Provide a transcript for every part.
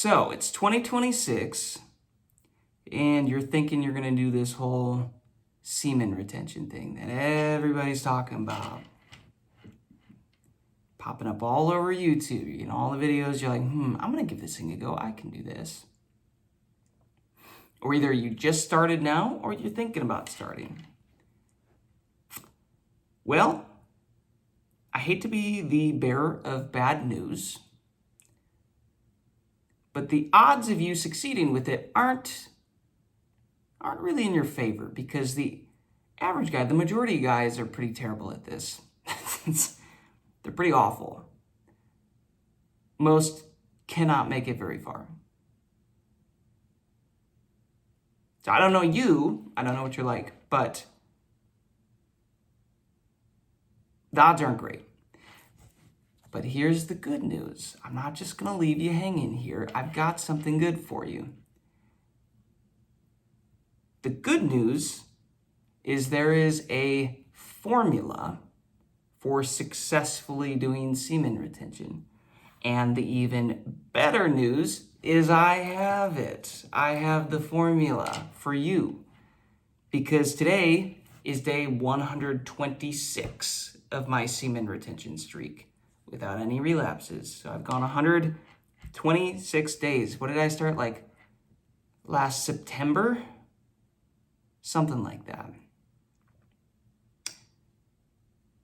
So it's 2026, and you're thinking you're going to do this whole semen retention thing that everybody's talking about. Popping up all over YouTube, you know, all the videos, you're like, I'm going to give this thing a go. I can do this. Or either you just started now, or you're thinking about starting. Well, I hate to be the bearer of bad news, but the odds of you succeeding with it aren't really in your favor, because the average guy, the majority of guys are pretty terrible at this. They're pretty awful. Most cannot make it very far. So I don't know you, I don't know what you're like, but the odds aren't great. But here's the good news. I'm not just gonna leave you hanging here. I've got something good for you. The good news is there is a formula for successfully doing semen retention. And the even better news is I have it. I have the formula for you. Because today is day 126 of my semen retention streak without any relapses. So I've gone 126 days. What did I start, like last September? Something like that.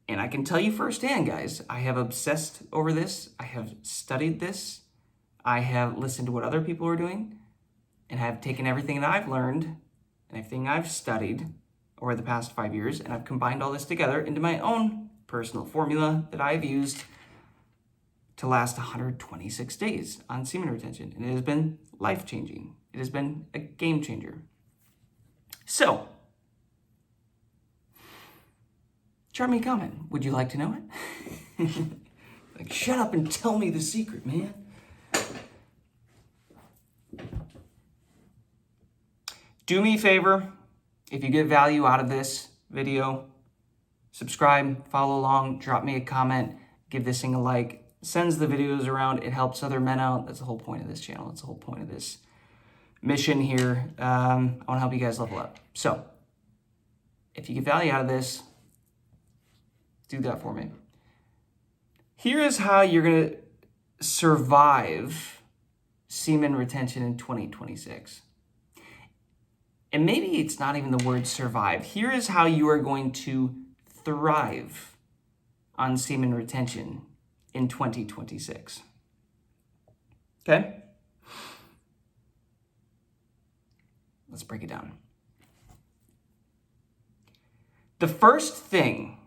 And I can tell you firsthand, guys, I have obsessed over this. I have studied this. I have listened to what other people are doing, and have taken everything that I've learned and everything I've studied over the past 5 years, and I've combined all this together into my own personal formula that I've used to last 126 days on semen retention. And it has been life-changing. It has been a game changer. So, drop me a comment. Would you like to know it? Like, shut up and tell me the secret, man. Do me a favor, if you get value out of this video, subscribe, follow along, drop me a comment, give this thing a like, sends the videos around, it helps other men out. That's the whole point of this channel. That's the whole point of this mission here. I want to help you guys level up. So, if you get value out of this, do that for me. Here is how you're going to survive semen retention in 2026. And maybe it's not even the word survive. Here is how you are going to thrive on semen retention in 2026. Okay? Let's break it down. The first thing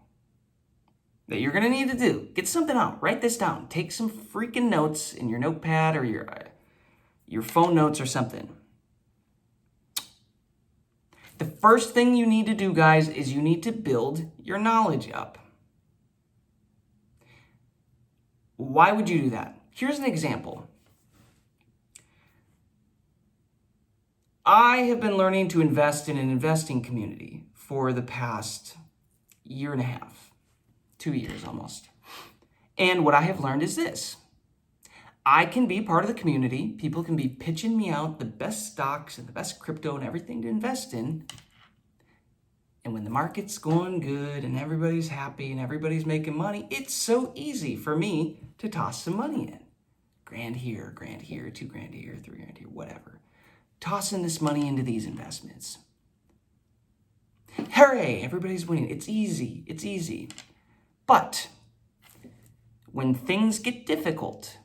that you're going to need to do, get something out, write this down, take some freaking notes in your notepad or your phone notes or something. The first thing you need to do, guys, is you need to build your knowledge up. Why would you do that? Here's an example. I have been learning to invest in an investing community for the past year and a half, 2 years almost. And what I have learned is this. I can be part of the community. People can be pitching me out the best stocks and the best crypto and everything to invest in. And when the market's going good and everybody's happy and everybody's making money, it's so easy for me to toss some money in. $1,000 here, $1,000 here, $2,000 here, $3,000 here, whatever. Tossing this money into these investments. Hooray, everybody's winning. It's easy, it's easy. But when things get difficult,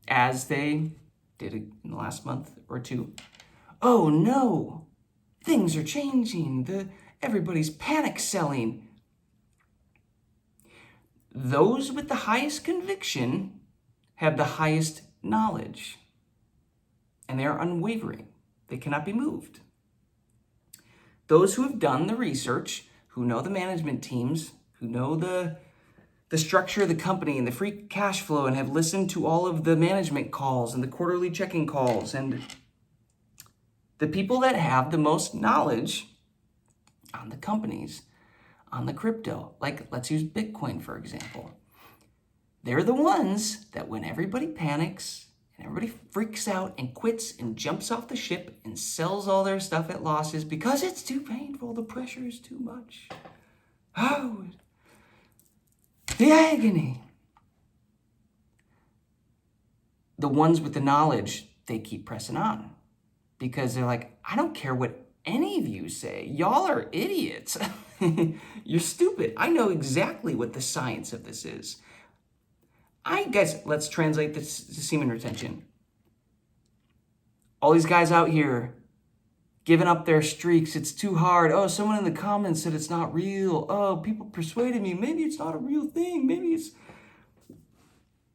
as they did in the last month or two, oh no, things are changing. Everybody's panic selling. Those with the highest conviction have the highest knowledge. And they are unwavering. They cannot be moved. Those who have done the research, who know the management teams, who know the structure of the company and the free cash flow, and have listened to all of the management calls and the quarterly checking calls, and the people that have the most knowledge on the companies, on the crypto, like let's use Bitcoin for example. They're the ones that when everybody panics and Everybody freaks out and quits and jumps off the ship and sells all their stuff at losses because it's too painful. The pressure is too much. Oh, the agony. The ones with the knowledge, they keep pressing on because they're like, I don't care what any of you say. Y'all are idiots. You're stupid. I know exactly what the science of this is. Guys, let's translate this to semen retention. All these guys out here giving up their streaks. It's too hard. Oh, someone in the comments said it's not real. Oh, people persuaded me. Maybe it's not a real thing. Maybe it's...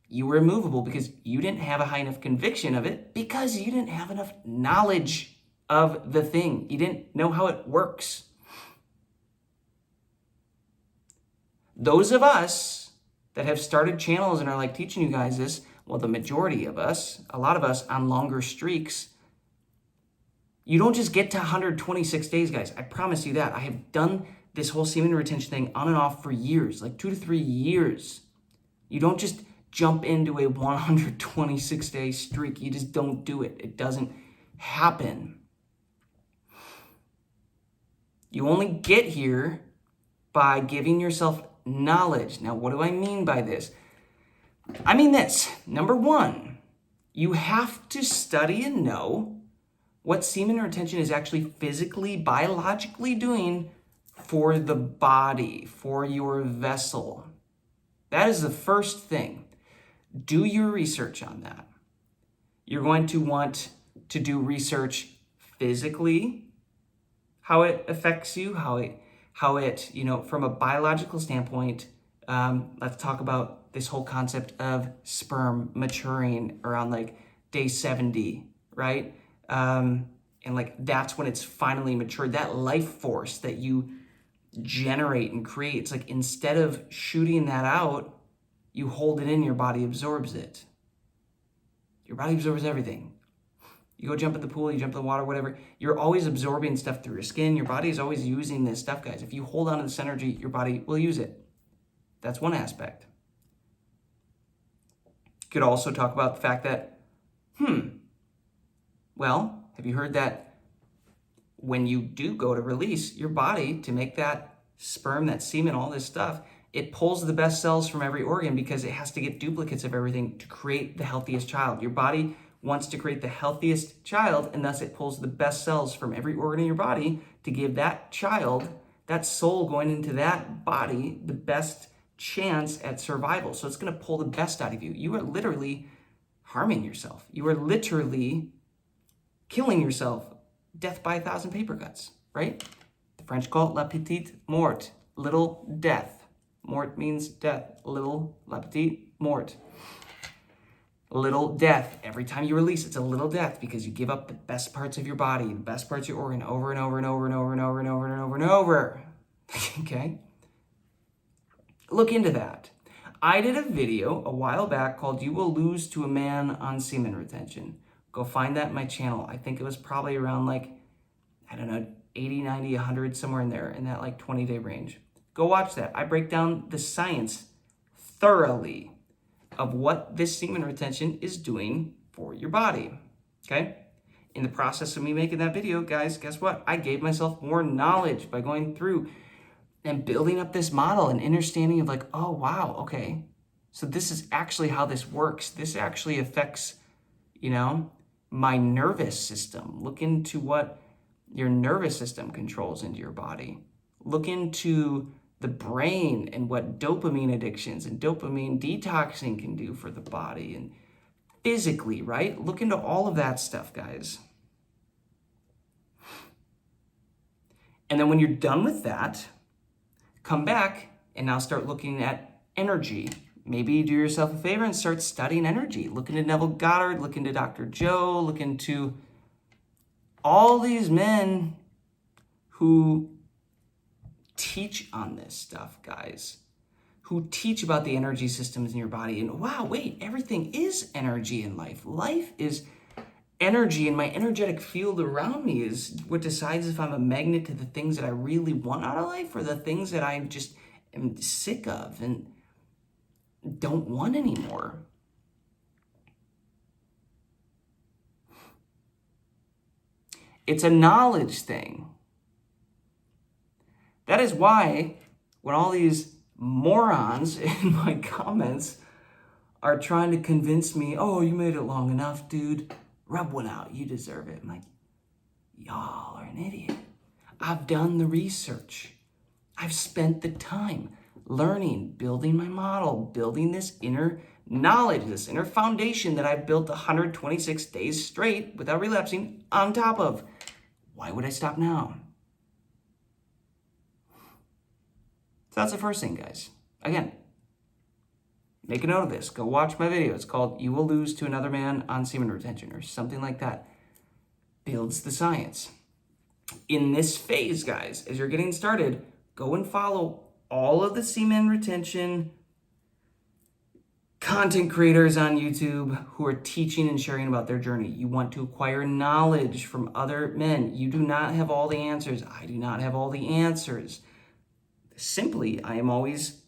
You were immovable because you didn't have a high enough conviction of it because you didn't have enough knowledge of the thing. You didn't know how it works. Those of us that have started channels and are like teaching you guys this, well, the majority of us, a lot of us on longer streaks, you don't just get to 126 days, guys. I promise you that. I have done this whole semen retention thing on and off for years, like 2 to 3 years. You don't just jump into a 126-day streak. You just don't do it. It doesn't happen. You only get here by giving yourself knowledge. Now, what do I mean by this? I mean this. Number one, you have to study and know what semen retention is actually physically, biologically doing for the body, for your vessel. That is the first thing. Do your research on that. You're going to want to do research physically, how it affects you, how it, from a biological standpoint, let's talk about this whole concept of sperm maturing around like day 70, right? And like that's when it's finally matured. That life force that you generate and create, it's like instead of shooting that out, you hold it in, your body absorbs it. Your body absorbs everything. You go jump in the pool, you jump in the water, whatever. You're always absorbing stuff through your skin. Your body is always using this stuff, guys. If you hold on to this energy, your body will use it. That's one aspect. You could also talk about the fact that, well, have you heard that when you do go to release your body to make that sperm, that semen, all this stuff, it pulls the best cells from every organ because it has to get duplicates of everything to create the healthiest child. Your body wants to create the healthiest child, and thus it pulls the best cells from every organ in your body to give that child, that soul going into that body, the best chance at survival. So it's going to pull the best out of you. You are literally harming yourself. You are literally killing yourself. Death by 1,000 paper cuts, right? The French call it la petite mort, little death. Mort means death. Little, la petite mort. Little death. Every time you release, it's a little death because you give up the best parts of your body, the best parts of your organ over and over and over and over and over and over and over and over. Okay? Look into that. I did a video a while back called You Will Lose to a Man on Semen Retention. Go find that in my channel. I think it was probably around like, 80, 90, 100, somewhere in there, in that like 20-day range. Go watch that. I break down the science thoroughly of what this semen retention is doing for your body, okay? In the process of me making that video, guys, guess what? I gave myself more knowledge by going through and building up this model and understanding of like, oh, wow, okay. So this is actually how this works. This actually affects, my nervous system. Look into what your nervous system controls into your body. Look into the brain and what dopamine addictions and dopamine detoxing can do for the body and physically, right? Look into all of that stuff, guys. And then when you're done with that, come back and now start looking at energy. Maybe do yourself a favor and start studying energy. Look into Neville Goddard, look into Dr. Joe, look into all these men who teach on this stuff, guys, who teach about the energy systems in your body. And wow, wait, everything is energy in life. Life is energy, and my energetic field around me is what decides if I'm a magnet to the things that I really want out of life or the things that I just am sick of and don't want anymore. It's a knowledge thing. That is why when all these morons in my comments are trying to convince me, oh, you made it long enough, dude. Rub one out. You deserve it. I'm like, y'all are an idiot. I've done the research. I've spent the time learning, building my model, building this inner knowledge, this inner foundation that I've built 126 days straight without relapsing on top of. Why would I stop now? So that's the first thing, guys. Again, make a note of this. Go watch my video. It's called You Will Lose to Another Man on Semen Retention or something like that. Builds the science. In this phase, guys, as you're getting started, go and follow all of the semen retention content creators on YouTube who are teaching and sharing about their journey. You want to acquire knowledge from other men. You do not have all the answers. I do not have all the answers. Simply, I am always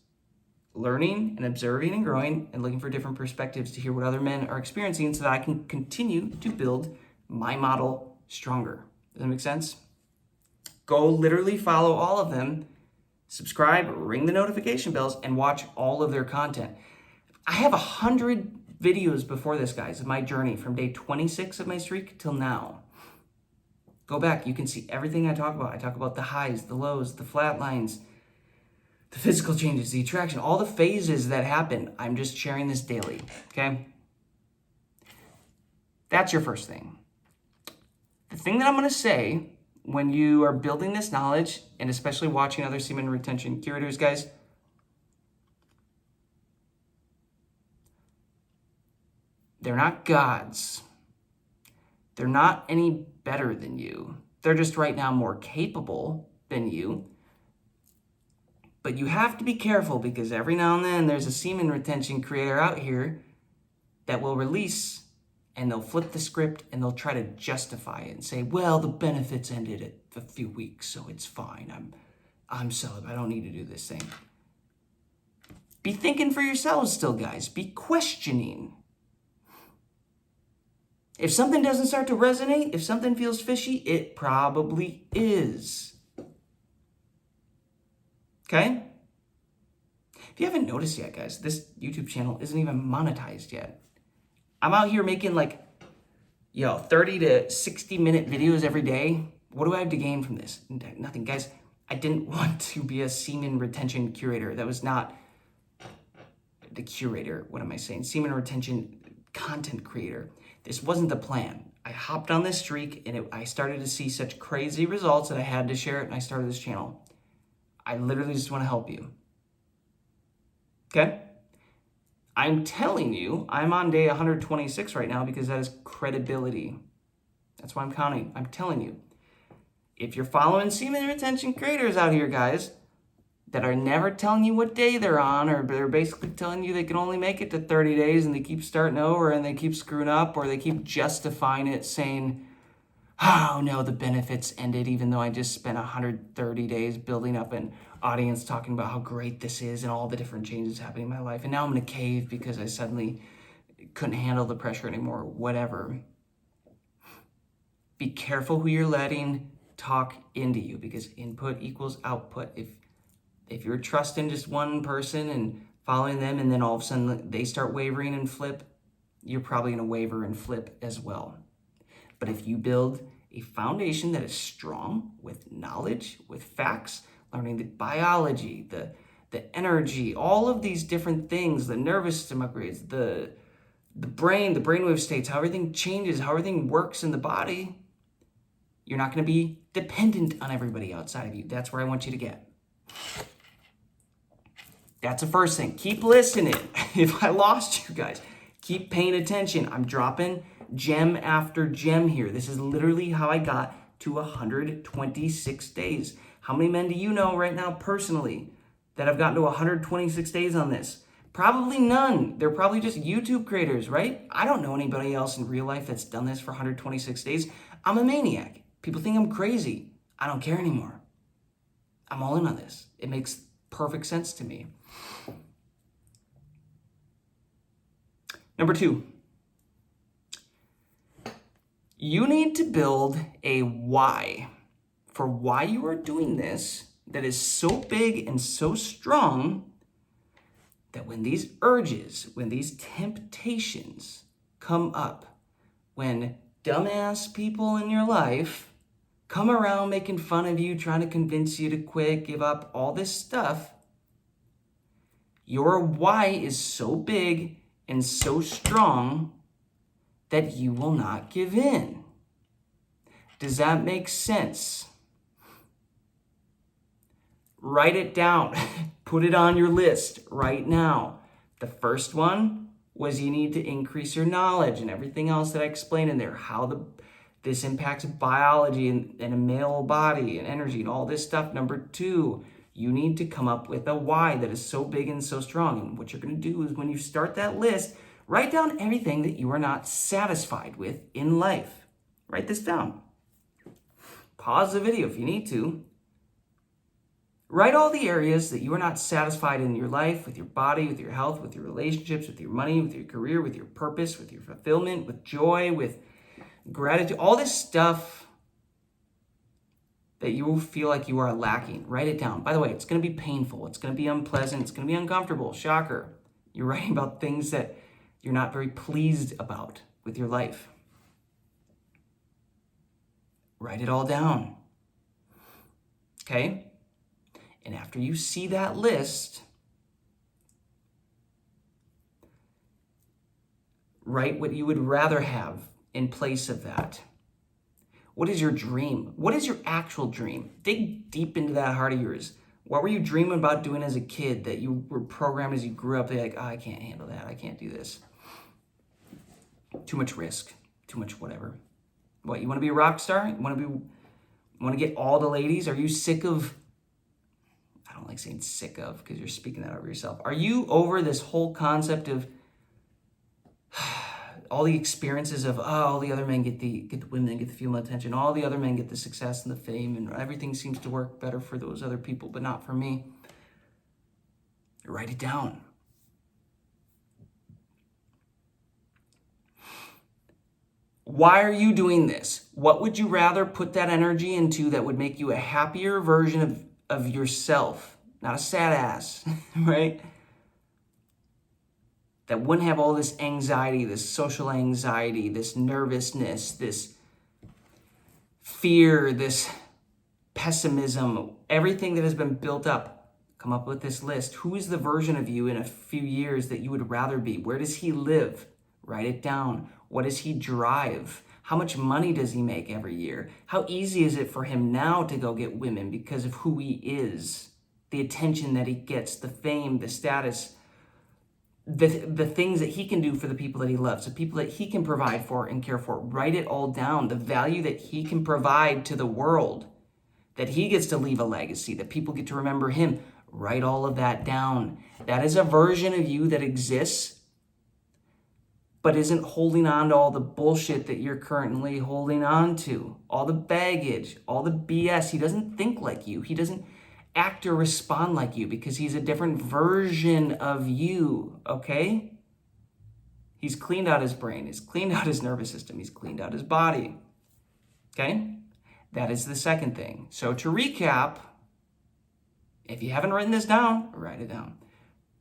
learning and observing and growing and looking for different perspectives to hear what other men are experiencing so that I can continue to build my model stronger. Does that make sense? Go literally follow all of them, subscribe, ring the notification bells, and watch all of their content. I have 100 videos before this, guys, of my journey from day 26 of my streak till now. Go back, you can see everything I talk about. I talk about the highs, the lows, the flat lines, the physical changes, the attraction, all the phases that happen. I'm just sharing this daily, okay? That's your first thing. The thing that I'm going to say when you are building this knowledge, and especially watching other semen retention curators, guys, they're not gods. They're not any better than you. They're just right now more capable than you. But you have to be careful because every now and then there's a semen retention creator out here that will release and they'll flip the script and they'll try to justify it and say, well, the benefits ended at a few weeks, so it's fine. I'm celibate. I don't need to do this thing. Be thinking for yourselves still, guys. Be questioning. If something doesn't start to resonate, if something feels fishy, it probably is. Okay? If you haven't noticed yet, guys, this YouTube channel isn't even monetized yet. I'm out here making 30 to 60 minute videos every day. What do I have to gain from this? Nothing, guys. I didn't want to be a semen retention curator. That was not the curator. What am I saying? Semen retention content creator. This wasn't the plan. I hopped on this streak and I started to see such crazy results that I had to share it and I started this channel. I literally just want to help you. Okay? I'm telling you, I'm on day 126 right now because that is credibility. That's why I'm counting. I'm telling you. If you're following semen retention creators out here, guys, that are never telling you what day they're on, or they're basically telling you they can only make it to 30 days and they keep starting over and they keep screwing up, or they keep justifying it saying, oh no, the benefits ended even though I just spent 130 days building up an audience talking about how great this is and all the different changes happening in my life. And now I'm in a cave because I suddenly couldn't handle the pressure anymore, whatever. Be careful who you're letting talk into you because input equals output. If you're trusting just one person and following them and then all of a sudden they start wavering and flip, you're probably going to waver and flip as well. But if you build a foundation that is strong with knowledge, with facts, learning the biology, the energy, all of these different things, the nervous system upgrades, the brain, the brainwave states, how everything changes, how everything works in the body, you're not going to be dependent on everybody outside of you. That's where I want you to get. That's the first thing. Keep listening. If I lost you guys, keep paying attention. I'm dropping gem after gem here. This is literally how I got to 126 days. How many men do you know right now personally that have gotten to 126 days on this? Probably none. They're probably just YouTube creators, right? I don't know anybody else in real life that's done this for 126 days. I'm a maniac. People think I'm crazy. I don't care anymore. I'm all in on this. It makes perfect sense to me. Number 2. You need to build a why for why you are doing this that is so big and so strong that when these urges, when these temptations come up, when dumbass people in your life come around making fun of you, trying to convince you to quit, give up, all this stuff, your why is so big and so strong that you will not give in. Does that make sense? Write it down. Put it on your list right now. The first one was you need to increase your knowledge and everything else that I explained in there, how this impacts biology and a male body and energy and all this stuff. Number 2, you need to come up with a why that is so big and so strong. And what you're going to do is when you start that list, write down everything that you are not satisfied with in life. Write this down. Pause the video if you need to. Write all the areas that you are not satisfied in your life, with your body, with your health, with your relationships, with your money, with your career, with your purpose, with your fulfillment, with joy, with gratitude, all this stuff that you will feel like you are lacking. Write it down. By the way, it's going to be painful. It's going to be unpleasant. It's going to be uncomfortable. Shocker. You're writing about things that you're not very pleased about with your life. Write it all down. Okay? And after you see that list, write what you would rather have in place of that. What is your dream? What is your actual dream? Dig deep into that heart of yours. What were you dreaming about doing as a kid that you were programmed as you grew up? Like, oh, I can't handle that. I can't do this. Too much risk. Too much whatever. What, you want to be a rock star? You want to get all the ladies? Are you sick of... I don't like saying sick of because you're speaking that over yourself. Are you over this whole concept of all the experiences of, oh, all the other men get the women, get the female attention, all the other men get the success and the fame, and everything seems to work better for those other people, but not for me? Write it down. Why are you doing this? What would you rather put that energy into that would make you a happier version of yourself? Not a sad ass, right? That wouldn't have all this anxiety, this social anxiety, this nervousness, this fear, this pessimism, everything that has been built up. Come up with this list. Who is the version of you in a few years that you would rather be? Where does he live? Write it down. What does he drive? How much money does he make every year? How easy is it for him now to go get women because of who he is? The attention that he gets, the fame, the status, the things that he can do for the people that he loves, the people that he can provide for and care for. Write it all down. The value that he can provide to the world, that he gets to leave a legacy, that people get to remember him. Write all of that down. That is a version of you that exists, but isn't holding on to all the bullshit that you're currently holding on to. All the baggage, all the BS. He doesn't think like you. He doesn't act or respond like you because he's a different version of you, okay? He's cleaned out his brain. He's cleaned out his nervous system. He's cleaned out his body, okay? That is the second thing. So to recap, if you haven't written this down, write it down.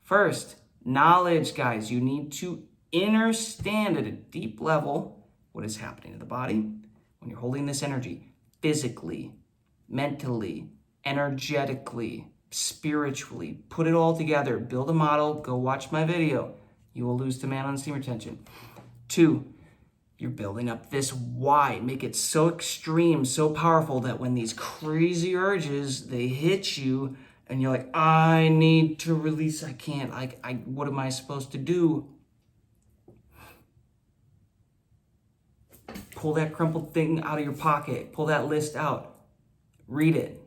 First, knowledge, guys. You need to understand at a deep level what is happening to the body when you're holding this energy physically, mentally, energetically, spiritually. Put it all together. Build a model. Go watch my video. You will lose to man on steam retention. 2, you're building up this why. Make it so extreme, so powerful that when these crazy urges, they hit you and you're like, I need to release. I can't. What am I supposed to do? Pull that crumpled thing out of your pocket. Pull that list out. Read it.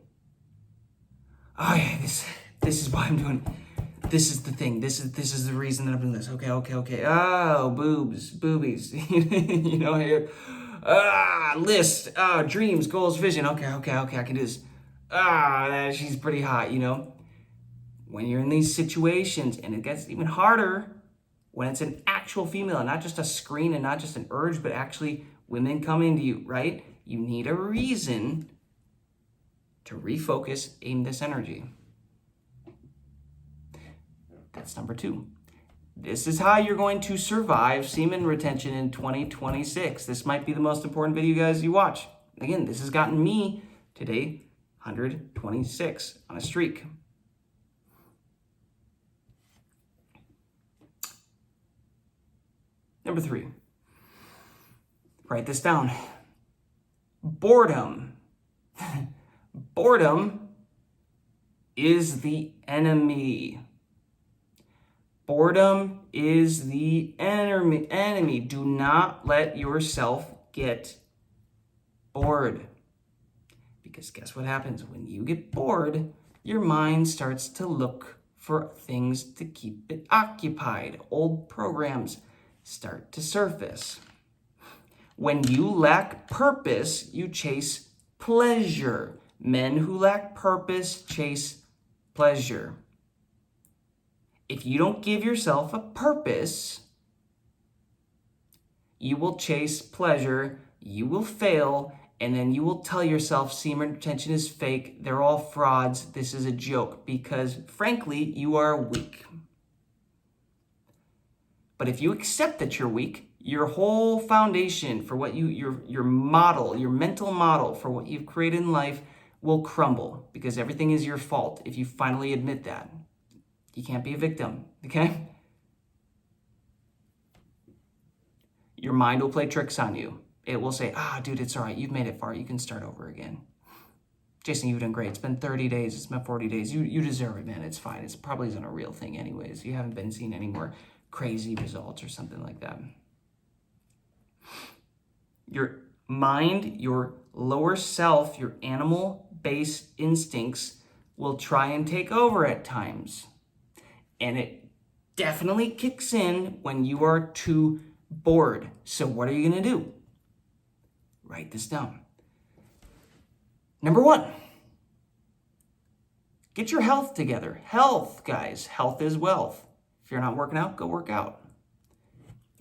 Oh yeah, this is why I'm doing. This is the thing. This is the reason that I'm doing this. Okay. Oh, boobies. You know, here. List. Dreams, goals, vision. Okay. I can do this. She's pretty hot. You know, when you're in these situations, and it gets even harder when it's an actual female, and not just a screen and not just an urge, but actually Women coming to you, right? You need a reason to refocus, aim this energy. That's number 2. This is how you're going to survive semen retention in 2026. This might be the most important video, guys, you watch. Again, this has gotten me today 126 on a streak. Number 3. Write this down. Boredom. Boredom is the enemy. Boredom is the enemy. Do not let yourself get bored. Because guess what happens? When you get bored, your mind starts to look for things to keep it occupied. Old programs start to surface. When you lack purpose, you chase pleasure. Men who lack purpose chase pleasure. If you don't give yourself a purpose, you will chase pleasure, you will fail, and then you will tell yourself semen retention is fake, they're all frauds, this is a joke, because frankly, you are weak. But if you accept that you're weak, your whole foundation for what your model, your mental model for what you've created in life will crumble, because everything is your fault if you finally admit that. You can't be a victim, okay? Your mind will play tricks on you. It will say, dude, it's all right. You've made it far. You can start over again. Jason, you've done great. It's been 30 days. It's been 40 days. You deserve it, man. It's fine. It's probably isn't a real thing anyways. You haven't been seeing any more crazy results or something like that. Your mind, your lower self, your animal-based instincts will try and take over at times. And it definitely kicks in when you are too bored. So what are you going to do? Write this down. Number 1, get your health together. Health, guys. Health is wealth. If you're not working out, go work out.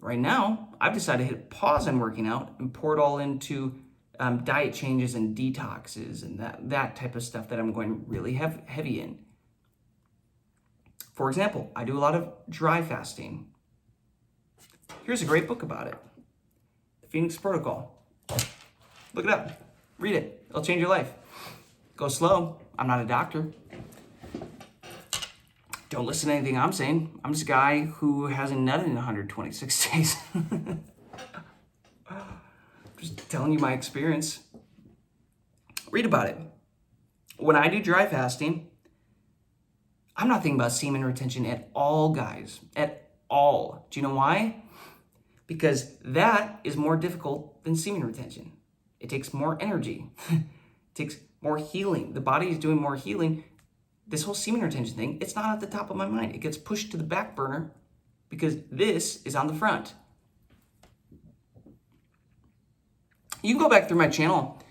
Right now, I've decided to hit pause on working out and pour it all into diet changes and detoxes and that type of stuff that I'm going really heavy in. For example, I do a lot of dry fasting. Here's a great book about it. The Phoenix Protocol. Look it up. Read it. It'll change your life. Go slow. I'm not a doctor. Don't listen to anything I'm saying. I'm just a guy who hasn't nutted in 126 days. Just telling you my experience. Read about it. When I do dry fasting, I'm not thinking about semen retention at all, guys. At all. Do you know why? Because that is more difficult than semen retention. It takes more energy. It takes more healing. The body is doing more healing. This whole semen retention thing, it's not at the top of my mind. It gets pushed to the back burner because this is on the front. You can go back through my channel.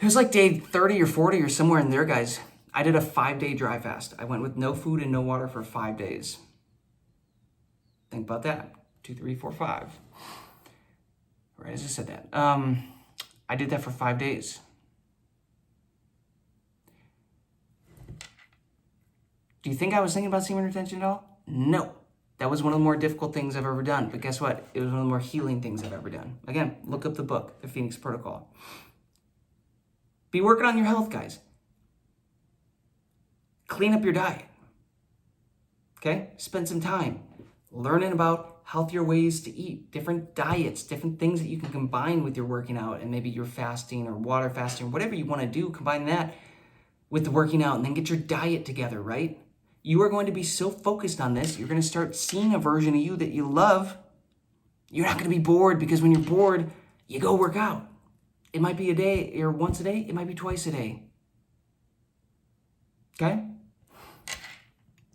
It was like day 30 or 40 or somewhere in there, guys. I did a 5-day dry fast. I went with no food and no water for 5 days. Think about that. 2, 3, 4, 5. Right, I just said that. I did that for 5 days. Do you think I was thinking about semen retention at all? No. That was one of the more difficult things I've ever done. But guess what? It was one of the more healing things I've ever done. Again, look up the book, The Phoenix Protocol. Be working on your health, guys. Clean up your diet. Okay? Spend some time learning about healthier ways to eat, different diets, different things that you can combine with your working out and maybe your fasting or water fasting, whatever you want to do, combine that with the working out and then get your diet together, right? You are going to be so focused on this, you're going to start seeing a version of you that you love. You're not going to be bored because when you're bored, you go work out. It might be a day or once a day. It might be twice a day. Okay?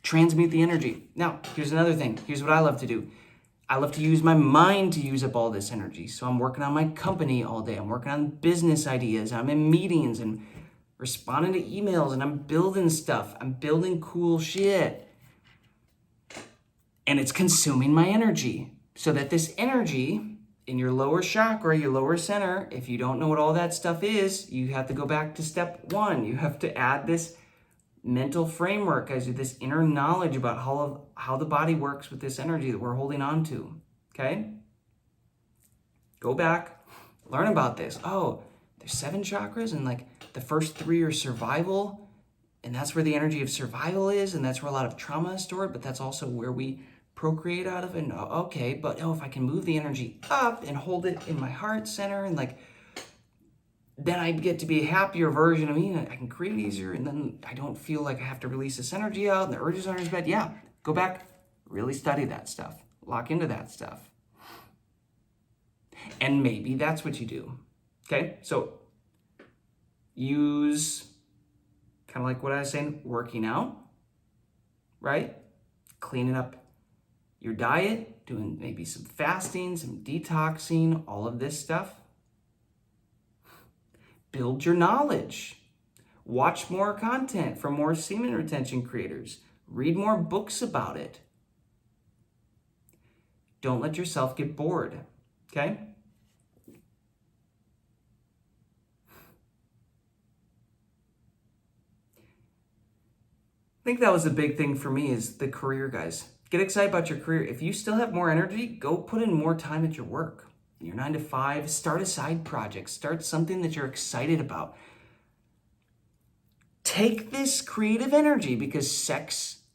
Transmute the energy. Now, here's another thing. Here's what I love to do. I love to use my mind to use up all this energy. So I'm working on my company all day. I'm working on business ideas. I'm in meetings and responding to emails and I'm building stuff. I'm building cool shit. And it's consuming my energy. So that this energy in your lower chakra, your lower center, if you don't know what all that stuff is, you have to go back to step one. You have to add this mental framework, guys, this inner knowledge about how the body works with this energy that we're holding on to, okay? Go back, learn about this. Oh, there's 7 chakras, and like the first 3 are survival, and that's where the energy of survival is, and that's where a lot of trauma is stored, but that's also where we procreate out of. And okay, but if I can move the energy up and hold it in my heart center, and like, then I get to be a happier version of me, and I can create easier, and then I don't feel like I have to release this energy out, and the urges aren't as bad. Yeah, go back, really study that stuff, lock into that stuff. And maybe that's what you do, okay? So use, kind of like what I was saying, working out, right? Cleaning up your diet, doing maybe some fasting, some detoxing, all of this stuff. Build your knowledge. Watch more content from more semen retention creators. Read more books about it. Don't let yourself get bored, okay? I think that was a big thing for me, is the career, guys. Get excited about your career. If you still have more energy, go put in more time at your work. In your 9 to 5, start a side project. Start something that you're excited about. Take this creative energy, because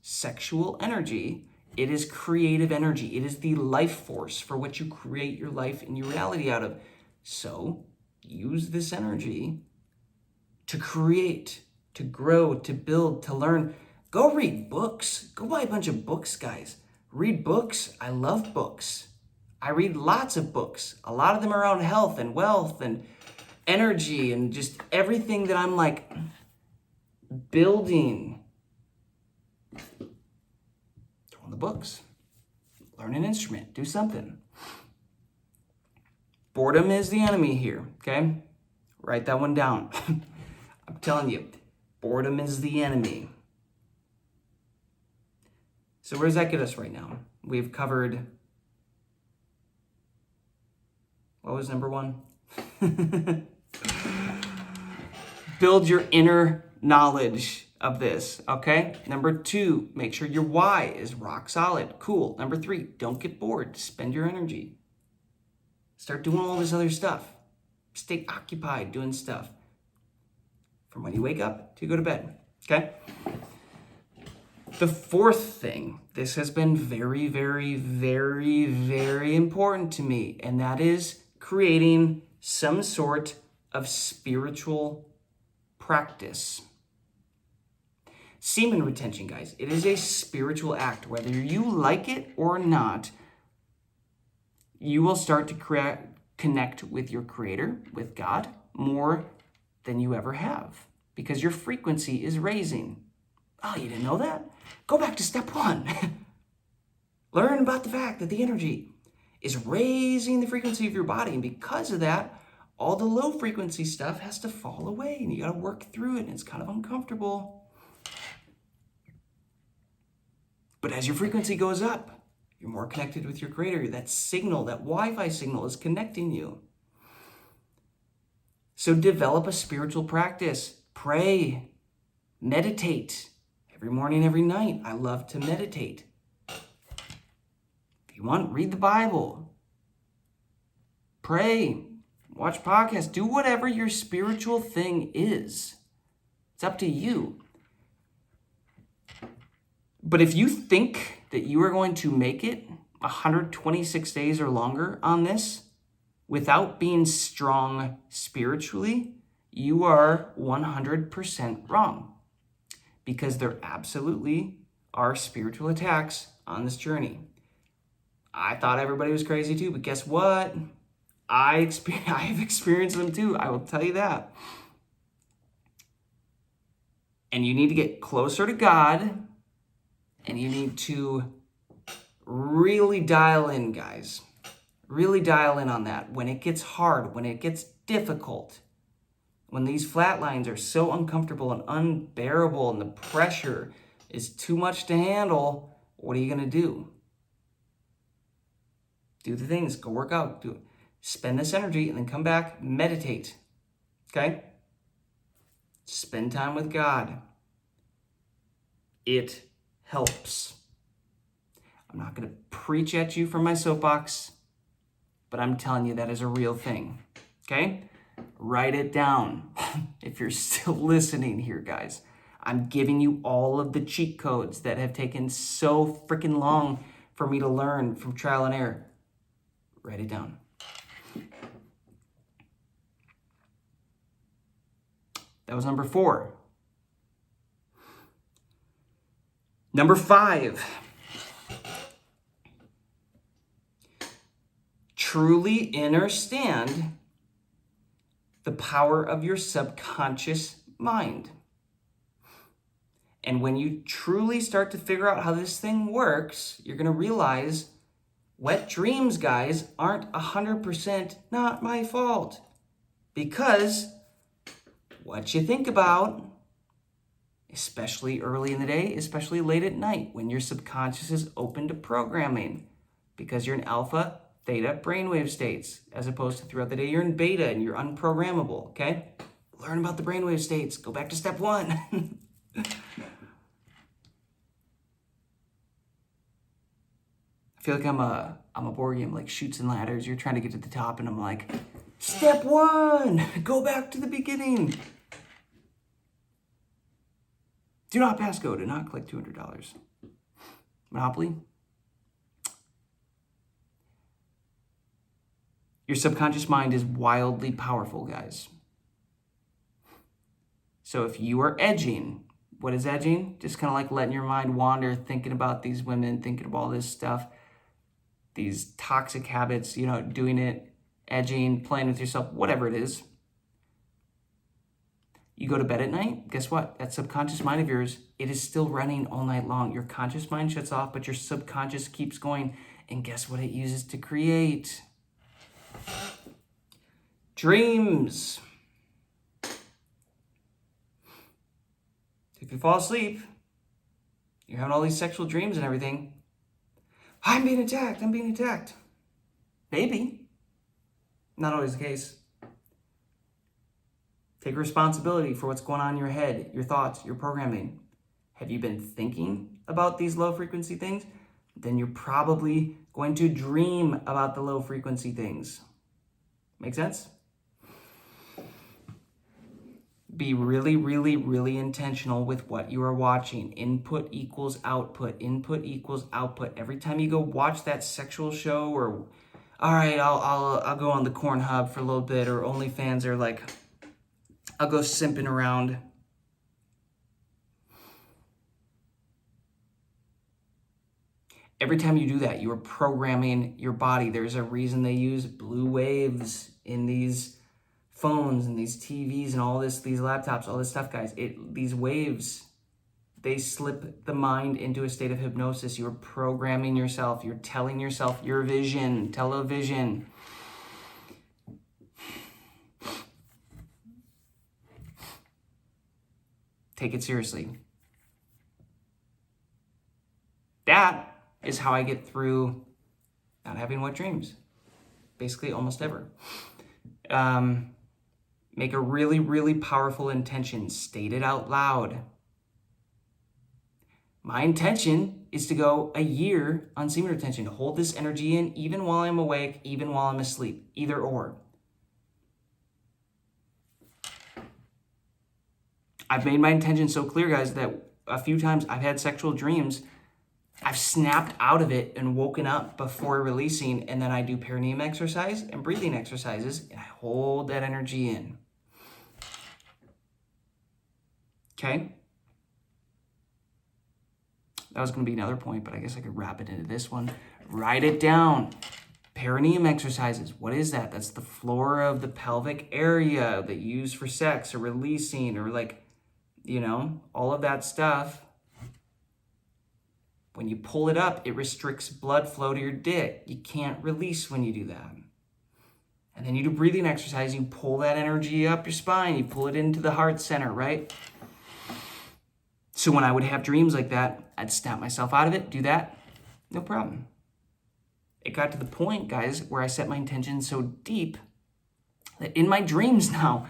sexual energy, it is creative energy. It is the life force for what you create your life and your reality out of. So use this energy to create, to grow, to build, to learn. Go read books. Go buy a bunch of books, guys. Read books. I love books. I read lots of books. A lot of them around health and wealth and energy and just everything that I'm like building. Throw in the books. Learn an instrument. Do something. Boredom is the enemy here, okay? Write that one down. I'm telling you, boredom is the enemy. So where does that get us right now? We've covered, what was number 1? Build your inner knowledge of this, okay? Number 2, make sure your why is rock solid. Cool. Number 3, don't get bored. Spend your energy. Start doing all this other stuff. Stay occupied doing stuff from when you wake up to you go to bed, okay? The 4th thing, this has been very, very, very, very important to me, and that is creating some sort of spiritual practice. Semen retention, guys, it is a spiritual act. Whether you like it or not, you will start to connect with your Creator, with God, more than you ever have, because your frequency is raising. Oh, you didn't know that? Go back to step 1. Learn about the fact that the energy is raising the frequency of your body, and because of that, all the low frequency stuff has to fall away, and you got to work through it, and it's kind of uncomfortable. But as your frequency goes up, you're more connected with your Creator. That signal, that Wi-Fi signal is connecting you. So develop a spiritual practice. Pray. Meditate. Every morning, every night. I love to meditate. If you want, read the Bible. Pray. Watch podcasts. Do whatever your spiritual thing is. It's up to you. But if you think that you are going to make it 126 days or longer on this without being strong spiritually, you are 100% wrong. Because there absolutely are spiritual attacks on this journey. I thought everybody was crazy too, but guess what? I have experienced them too. I will tell you that. And you need to get closer to God, and you need to really dial in, guys. Really dial in on that. When it gets hard, when it gets difficult, when these flatlines are so uncomfortable and unbearable and the pressure is too much to handle, what are you going to do? Do the things. Go work out. Do it. Spend this energy and then come back, meditate. Okay? Spend time with God. It helps. I'm not going to preach at you from my soapbox, but I'm telling you that is a real thing. Okay? Write it down. If you're still listening here, guys, I'm giving you all of the cheat codes that have taken so freaking long for me to learn from trial and error. Write it down. That was number 4. Number 5. Truly understand the power of your subconscious mind. And when you truly start to figure out how this thing works, you're going to realize wet dreams, guys, aren't 100% not my fault. Because what you think about, especially early in the day, especially late at night, when your subconscious is open to programming, because you're in alpha, theta brainwave states, as opposed to throughout the day you're in beta and you're unprogrammable, okay? Learn about the brainwave states. Go back to step 1. I feel like I'm a board game, like Chutes and Ladders. You're trying to get to the top, and I'm like, step 1, go back to the beginning. Do not pass go. Do not click $200. Monopoly. Your subconscious mind is wildly powerful, guys. So if you are edging, what is edging? Just kind of like letting your mind wander, thinking about these women, thinking of all this stuff, these toxic habits, doing it, edging, playing with yourself, whatever it is. You go to bed at night, guess what? That subconscious mind of yours, it is still running all night long. Your conscious mind shuts off, but your subconscious keeps going. And guess what it uses to create? Dreams. If you fall asleep, you're having all these sexual dreams and everything. I'm being attacked. Maybe. Not always the case. Take responsibility for what's going on in your head, your thoughts, your programming. Have you been thinking about these low frequency things? Then you're probably going to dream about the low frequency things. Make sense? Be really, really, really intentional with what you are watching. Input equals output. Input equals output. Every time you go watch that sexual show, or all right, I'll go on the Pornhub for a little bit, or OnlyFans, or like I'll go simping around. Every time you do that, you are programming your body. There's a reason they use blue waves in these phones and these TVs and all this, these laptops, all this stuff, guys. These waves, they slip the mind into a state of hypnosis. You're programming yourself. You're telling yourself your vision, television. Take it seriously. That is how I get through not having wet dreams. Basically, almost ever. Make a really, really powerful intention. State it out loud. My intention is to go a year on semen retention. Hold this energy in even while I'm awake, even while I'm asleep. Either or. I've made my intention so clear, guys, that a few times I've had sexual dreams. I've snapped out of it and woken up before releasing, and then I do perineum exercise and breathing exercises, and I hold that energy in. Okay? That was going to be another point, but I guess I could wrap it into this one. Write it down. Perineum exercises. What is that? That's the floor of the pelvic area that you use for sex or releasing or all of that stuff. When you pull it up, it restricts blood flow to your dick. You can't release when you do that. And then you do breathing exercise. You pull that energy up your spine. You pull it into the heart center, right? So when I would have dreams like that, I'd snap myself out of it, do that, no problem. It got to the point, guys, where I set my intention so deep that in my dreams now,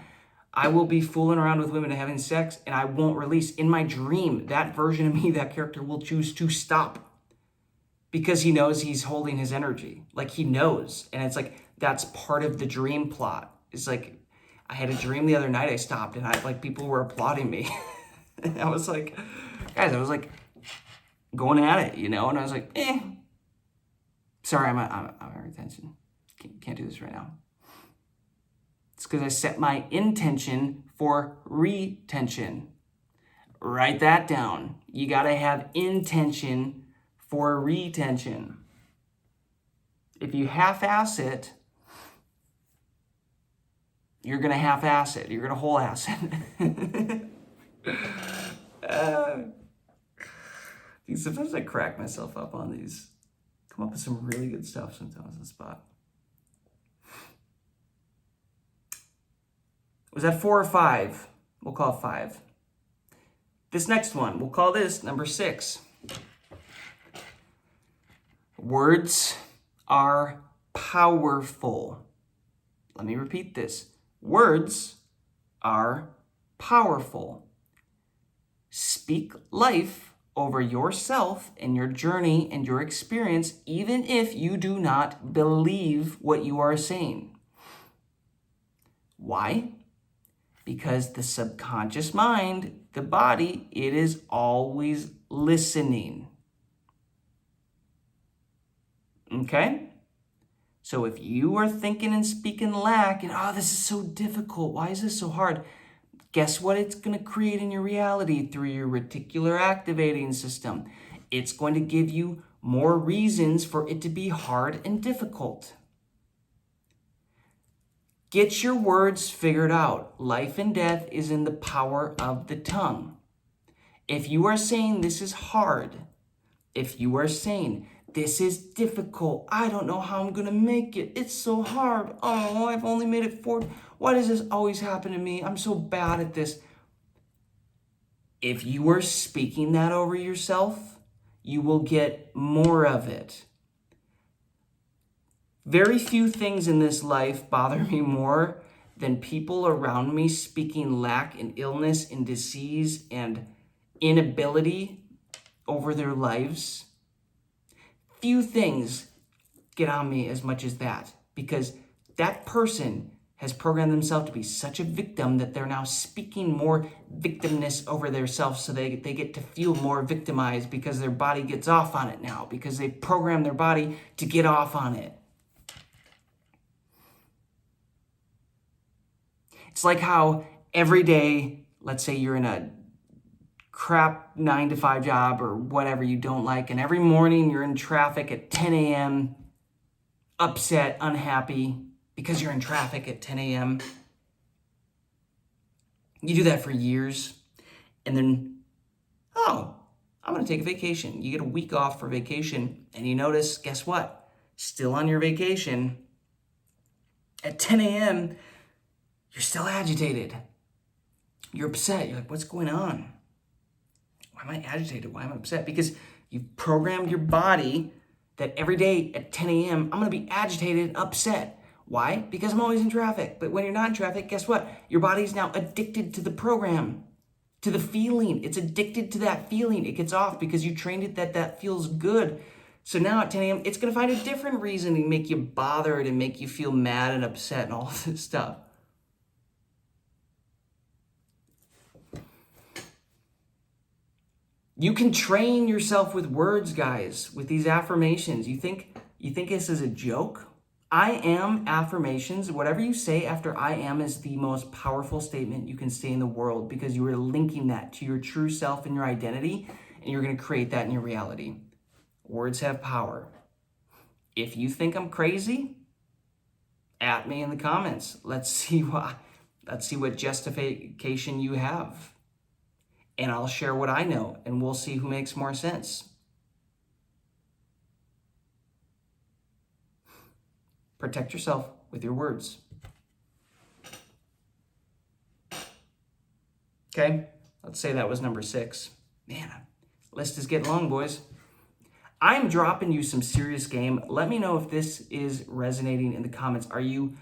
I will be fooling around with women and having sex, and I won't release. In my dream, that version of me, that character, will choose to stop because he knows he's holding his energy. Like, he knows. And it's like, that's part of the dream plot. It's like, I had a dream the other night, I stopped, and people were applauding me. And I was like, guys, I was like going at it, and I was like, sorry, I'm out of attention. Can't do this right now. It's because I set my intention for retention. Write that down. You got to have intention for retention. If you half-ass it, you're going to half-ass it. You're going to whole-ass it. Sometimes I crack myself up on these. Come up with some really good stuff sometimes on the spot. Was that 4 or 5? We'll call it 5. This next one, we'll call this number 6. Words are powerful. Let me repeat this. Words are powerful. Speak life over yourself and your journey and your experience, even if you do not believe what you are saying. Why? Because the subconscious mind, the body, it is always listening. Okay? So if you are thinking and speaking lack, and this is so difficult, why is this so hard? Guess what it's going to create in your reality through your reticular activating system? It's going to give you more reasons for it to be hard and difficult. Get your words figured out. Life and death is in the power of the tongue. If you are saying this is hard, if you are saying this is difficult, I don't know how I'm going to make it, it's so hard, I've only made it 4, why does this always happen to me, I'm so bad at this. If you are speaking that over yourself, you will get more of it. Very few things in this life bother me more than people around me speaking lack and illness and disease and inability over their lives. Few things get on me as much as that, because that person has programmed themselves to be such a victim that they're now speaking more victimness over themselves, so they get to feel more victimized because their body gets off on it now, because they program their body to get off on it. It's like how every day, let's say you're in a crap 9-to-5 job or whatever you don't like, and every morning you're in traffic at 10 a.m., upset, unhappy, because you're in traffic at 10 a.m. You do that for years, and then, I'm going to take a vacation. You get a week off for vacation, and you notice, guess what? Still on your vacation, at 10 a.m., you're still agitated. You're upset. You're like, what's going on? Why am I agitated? Why am I upset? Because you've programmed your body that every day at 10 a.m., I'm going to be agitated and upset. Why? Because I'm always in traffic. But when you're not in traffic, guess what? Your body's now addicted to the program, to the feeling. It's addicted to that feeling. It gets off because you trained it that feels good. So now at 10 a.m., it's going to find a different reason to make you bothered and make you feel mad and upset and all this stuff. You can train yourself with words, guys, with these affirmations. You think this is a joke? I am affirmations. Whatever you say after I am is the most powerful statement you can say in the world, because you are linking that to your true self and your identity, and you're going to create that in your reality. Words have power. If you think I'm crazy, at me in the comments. Let's see what justification you have. And I'll share what I know, and we'll see who makes more sense. Protect yourself with your words. Okay, let's say that was number 6. Man, list is getting long, boys. I'm dropping you some serious game. Let me know if this is resonating in the comments. Are you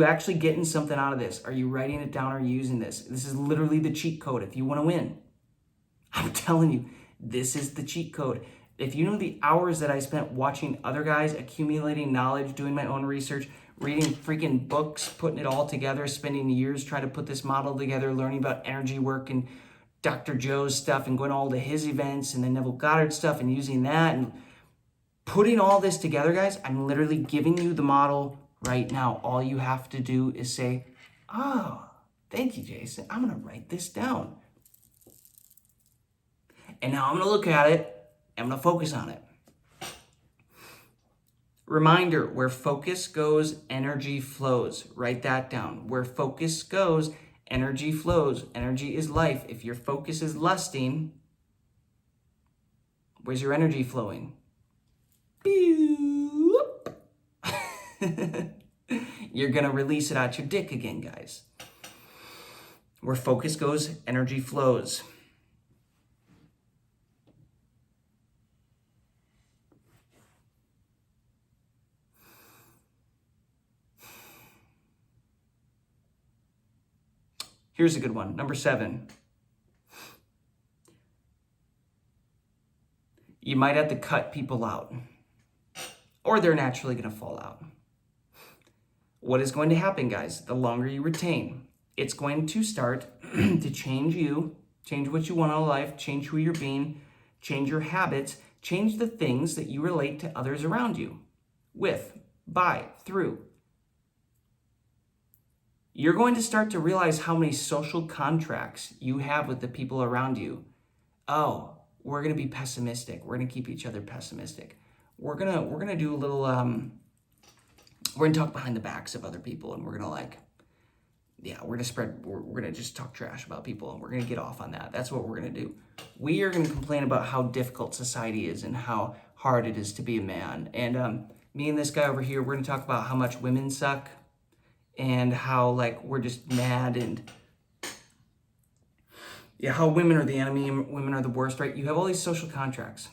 actually getting something out of this? Are you writing it down or using this? This is literally the cheat code if you want to win. I'm telling you, this is the cheat code. If you know the hours that I spent watching other guys, accumulating knowledge, doing my own research, reading freaking books, putting it all together, spending years trying to put this model together, learning about energy work and Dr. Joe's stuff and going all to his events and then Neville Goddard stuff and using that and putting all this together, guys, I'm literally giving you the model right now. All you have to do is say, oh, thank you, Jason. I'm going to write this down. And now I'm going to look at it and I'm going to focus on it. Reminder, where focus goes, energy flows. Write that down. Where focus goes, energy flows. Energy is life. If your focus is lusting, where's your energy flowing? You're going to release it out your dick again, guys. Where focus goes, energy flows. Here's a good one. Number 7. You might have to cut people out, or they're naturally going to fall out. What is going to happen, guys? The longer you retain, it's going to start to change you, change what you want out of life, change who you're being, change your habits, change the things that you relate to others around you with, by, through. You're going to start to realize how many social contracts you have with the people around you. Oh, we're going to be pessimistic. We're going to keep each other pessimistic. We're going to do a little, we're going to talk behind the backs of other people, and we're going to we're going to just talk trash about people, and we're going to get off on that. That's what we're going to do. We are going to complain about how difficult society is and how hard it is to be a man. And me and this guy over here, we're going to talk about how much women suck and how, like, we're just mad and how women are the enemy and women are the worst, right? You have all these social contracts.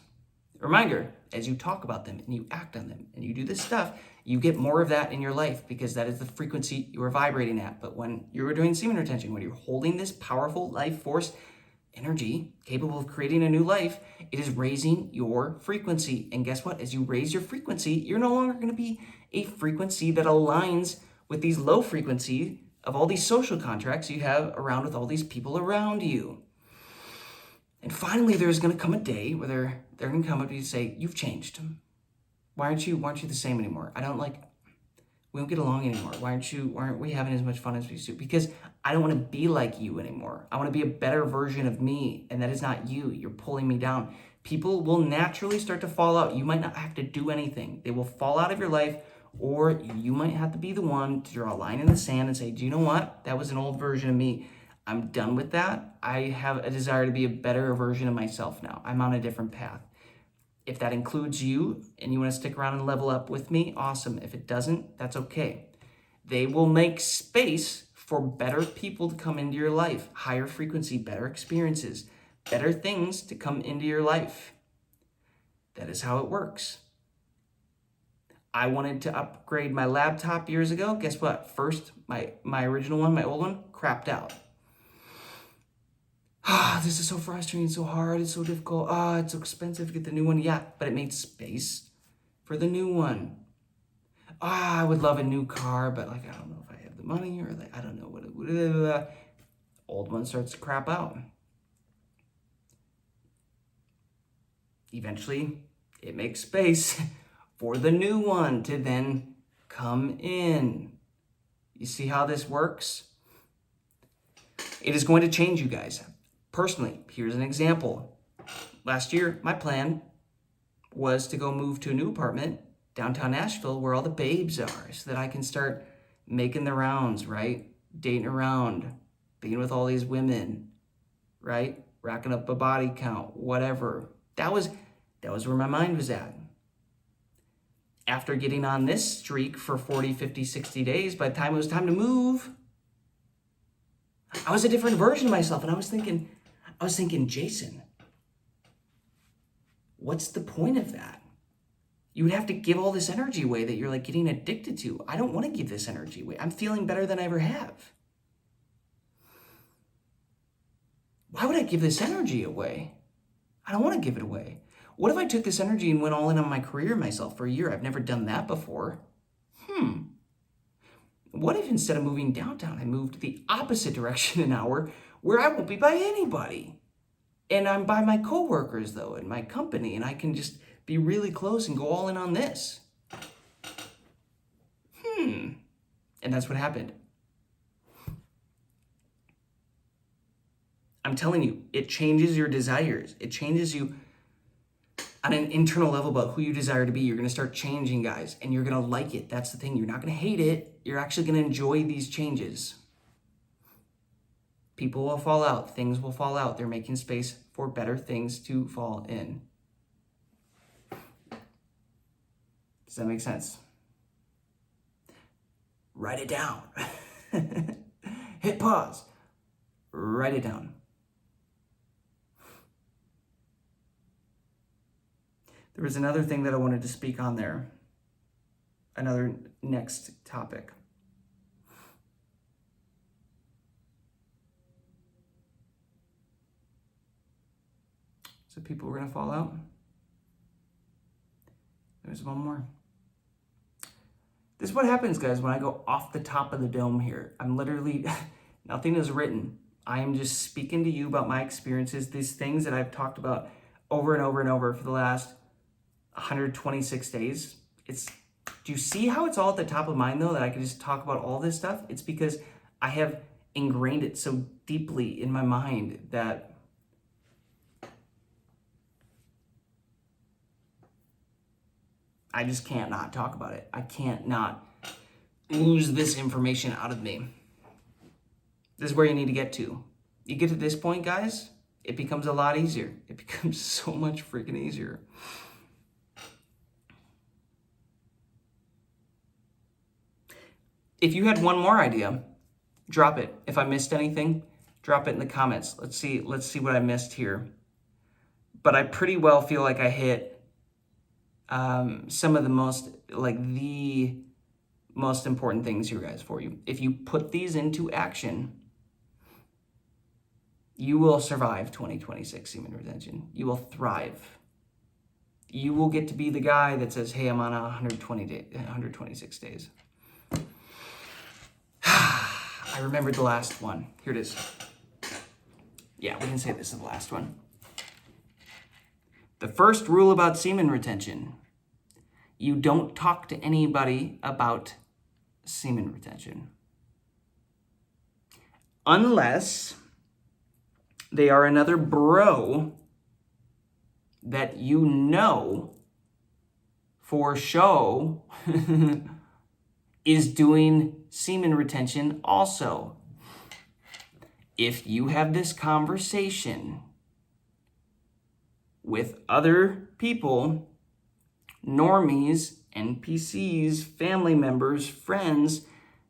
Reminder, as you talk about them and you act on them and you do this stuff, you get more of that in your life because that is the frequency you are vibrating at. But when you're doing semen retention, when you're holding this powerful life force energy capable of creating a new life, it is raising your frequency. And guess what? As you raise your frequency, you're no longer going to be a frequency that aligns with these low frequency of all these social contracts you have around with all these people around you. And finally, there's going to come a day where they're going to come up to you and say, you've changed. Why aren't you the same anymore? We don't get along anymore. Why aren't we having as much fun as we used to? Because I don't want to be like you anymore. I want to be a better version of me. And that is not you. You're pulling me down. People will naturally start to fall out. You might not have to do anything. They will fall out of your life, or you might have to be the one to draw a line in the sand and say, do you know what? That was an old version of me. I'm done with that. I have a desire to be a better version of myself now. I'm on a different path. If that includes you and you want to stick around and level up with me, awesome. If it doesn't, that's okay. They will make space for better people to come into your life, higher frequency, better experiences, better things to come into your life. That is how it works. I wanted to upgrade my laptop years ago. Guess what? First, my original one, my old one, crapped out. This is so frustrating, so hard, it's so difficult. It's so expensive to get the new one. Yeah, but it made space for the new one. I would love a new car, but I don't know if I have the money, or I don't know what old one starts to crap out. Eventually, it makes space for the new one to then come in. You see how this works? It is going to change you guys. Personally, here's an example. Last year, my plan was to go move to a new apartment downtown Nashville where all the babes are, so that I can start making the rounds, right? Dating around, being with all these women, right? Racking up a body count, whatever. That was where my mind was at. After getting on this streak for 40, 50, 60 days, by the time it was time to move, I was a different version of myself. And I was thinking, Jason, what's the point of that? You would have to give all this energy away that you're like getting addicted to. I don't want to give this energy away. I'm feeling better than I ever have. Why would I give this energy away? I don't want to give it away. What if I took this energy and went all in on my career and myself for a year? I've never done that before. What if instead of moving downtown, I moved the opposite direction an hour where I won't be by anybody? And I'm by my coworkers though, in my company, and I can just be really close and go all in on this. And that's what happened. I'm telling you, it changes your desires. It changes you on an internal level about who you desire to be. You're going to start changing, guys, and you're going to like it. That's the thing. You're not going to hate it. You're actually going to enjoy these changes. People will fall out. Things will fall out. They're making space for better things to fall in. Does that make sense? Write it down. Hit pause. Write it down. There was another thing that I wanted to speak on there. Another next topic. So people were going to fall out. There's one more. This is what happens, guys, when I go off the top of the dome here. I'm literally, nothing is written. I am just speaking to you about my experiences, these things that I've talked about over and over and over for the last 126 days. Do you see how it's all at the top of mind though, that I can just talk about all this stuff? It's because I have ingrained it so deeply in my mind that I just can't not talk about it. I can't not ooze this information out of me. This is where you need to get to. You get to this point, guys, it becomes a lot easier. It becomes so much freaking easier. If you had one more idea, drop it. If I missed anything, drop it in the comments. Let's see what I missed here. But I pretty well feel like I hit some of the most important things here, guys, for you. If you put these into action, you will survive 2026 semen retention. You will thrive. You will get to be the guy that says, hey, I'm on 126 days. I remembered the last one. Here it is. Yeah, we can say this is the last one. The first rule about semen retention: you don't talk to anybody about semen retention unless they are another bro that you know for show is doing semen retention also. If you have this conversation with other people, normies, NPCs, family members, friends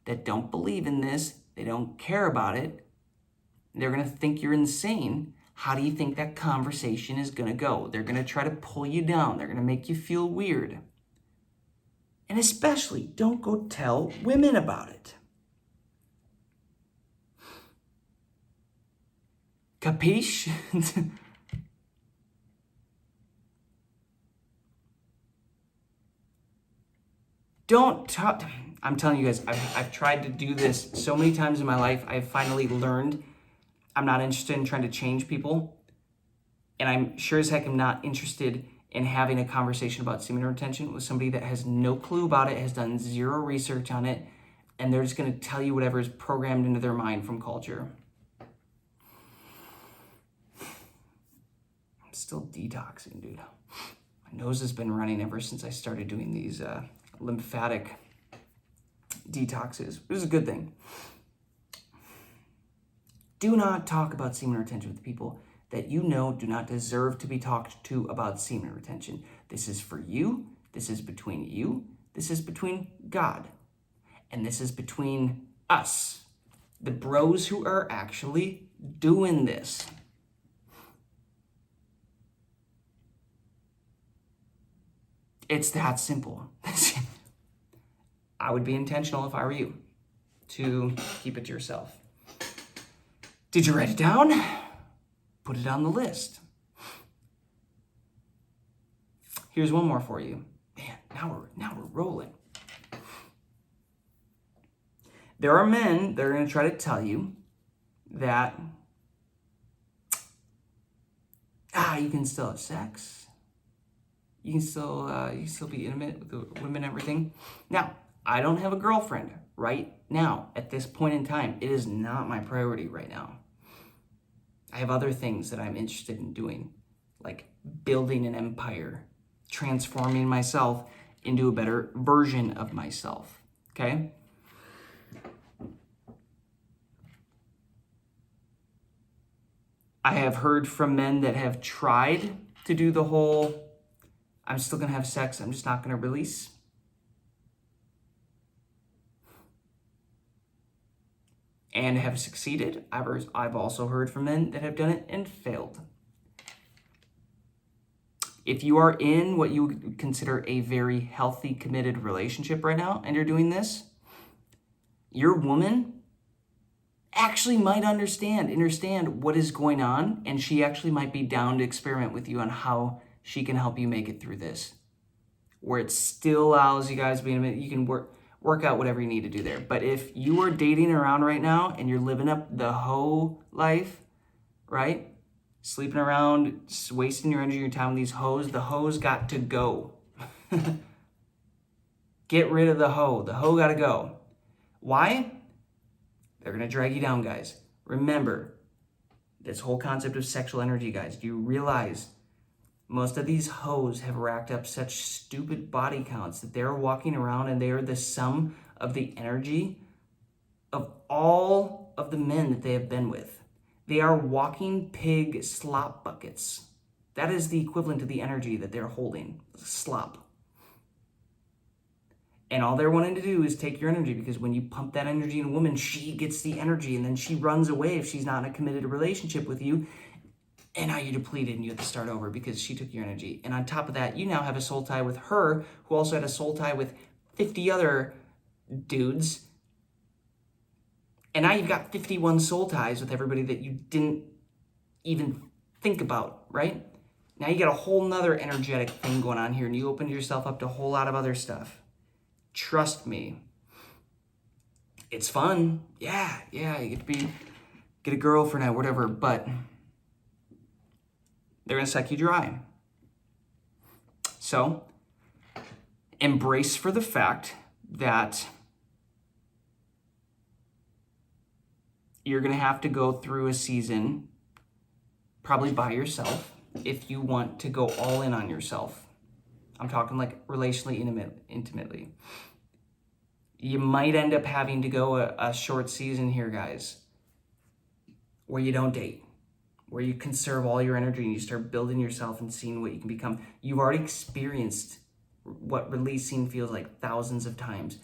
that don't believe in this, they don't care about it, they're going to think you're insane. How do you think that conversation is going to go? They're going to try to pull you down. They're going to make you feel weird. And especially, don't go tell women about it. Capiche? Don't talk. I'm telling you guys, I've tried to do this so many times in my life. I've finally learned I'm not interested in trying to change people. And I'm sure as heck I'm not interested in having a conversation about semen retention with somebody that has no clue about it, has done zero research on it, and they're just going to tell you whatever is programmed into their mind from culture. I'm still detoxing, dude. My nose has been running ever since I started doing these lymphatic detoxes, which is a good thing. Do not talk about semen retention with people that you know do not deserve to be talked to about semen retention. This is for you. This is between you. This is between God. And this is between us, the bros who are actually doing this. It's that simple. I would be intentional if I were you to keep it to yourself. Did you write it down? Put it on the list. Here's one more for you. Man, now we're rolling. There are men that are going to try to tell you that you can still have sex. You can still be intimate with the women and everything. Now, I don't have a girlfriend right now at this point in time. It is not my priority right now. I have other things that I'm interested in doing, like building an empire, transforming myself into a better version of myself, okay? I have heard from men that have tried to do the whole, I'm still gonna have sex, I'm just not gonna release. And have succeeded. I've also heard from men that have done it and failed. If you are in what you would consider a very healthy, committed relationship right now, and you're doing this, your woman actually might understand what is going on, and she actually might be down to experiment with you on how she can help you make it through this, where it still allows you guys to be in a minute. You can work out whatever you need to do there. But if you are dating around right now and you're living up the hoe life, right? Sleeping around, wasting your energy, your time with these hoes, the hoes got to go. Get rid of the hoe. The hoe got to go. Why? They're going to drag you down, guys. Remember, this whole concept of sexual energy, guys. Do you realize most of these hoes have racked up such stupid body counts that they're walking around and they are the sum of the energy of all of the men that they have been with. They are walking pig slop buckets. That is the equivalent to the energy that they're holding, slop. And all they're wanting to do is take your energy, because when you pump that energy in a woman, she gets the energy and then she runs away if she's not in a committed relationship with you. And now you're depleted and you have to start over because she took your energy. And on top of that, you now have a soul tie with her, who also had a soul tie with 50 other dudes. And now you've got 51 soul ties with everybody that you didn't even think about, right? Now you got a whole nother energetic thing going on here, and you opened yourself up to a whole lot of other stuff. Trust me. It's fun. Yeah, you get a girl for now, whatever, but they're gonna suck you dry. So, embrace for the fact that you're gonna have to go through a season probably by yourself if you want to go all in on yourself. I'm talking like relationally intimately. You might end up having to go a short season here, guys, where you don't date, where you conserve all your energy and you start building yourself and seeing what you can become. You've already experienced what releasing feels like thousands of times.